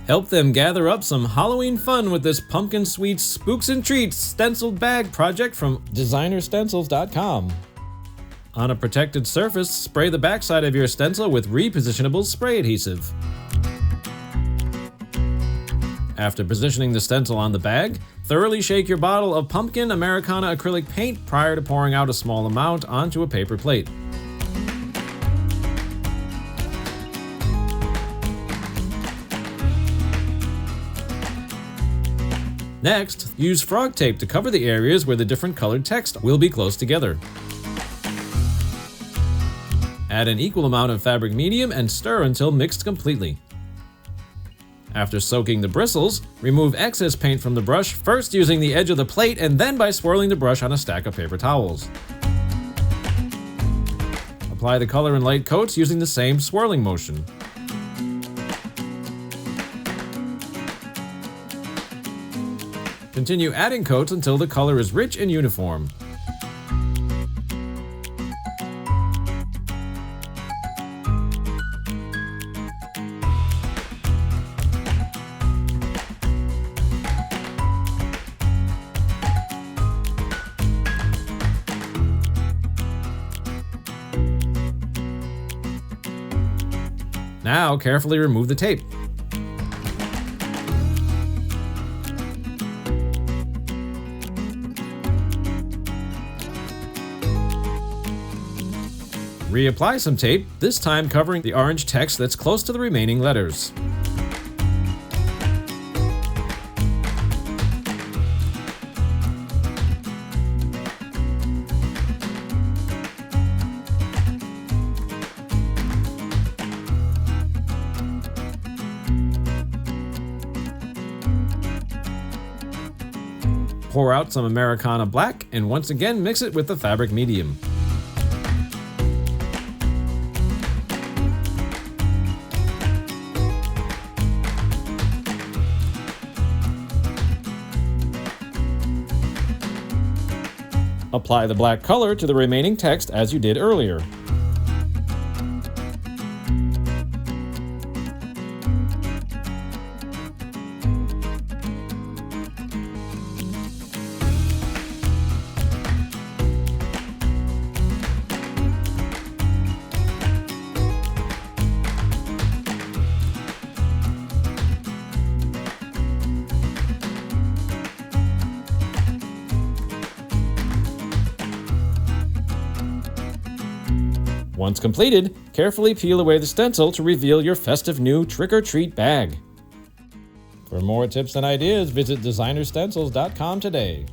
Help them gather up some Halloween fun with this Pumpkin Sweet Spooks and Treats Stenciled Bag project from DesignerStencils.com. On a protected surface, spray the backside of your stencil with Repositionable Spray Adhesive. After positioning the stencil on the bag, thoroughly shake your bottle of Pumpkin Americana Acrylic Paint prior to pouring out a small amount onto a paper plate. Next, use frog tape to cover the areas where the different colored text will be close together. Add an equal amount of fabric medium and stir until mixed completely. After soaking the bristles, remove excess paint from the brush, first using the edge of the plate and then by swirling the brush on a stack of paper towels. Apply the color in light coats using the same swirling motion. Continue adding coats until the color is rich and uniform. Now, carefully remove the tape. Reapply some tape, this time covering the orange text that's close to the remaining letters. Pour out some Americana Black and once again mix it with the fabric medium. Apply the black color to the remaining text as you did earlier. Once completed, carefully peel away the stencil to reveal your festive new trick-or-treat bag. For more tips and ideas, visit DesignerStencils.com today.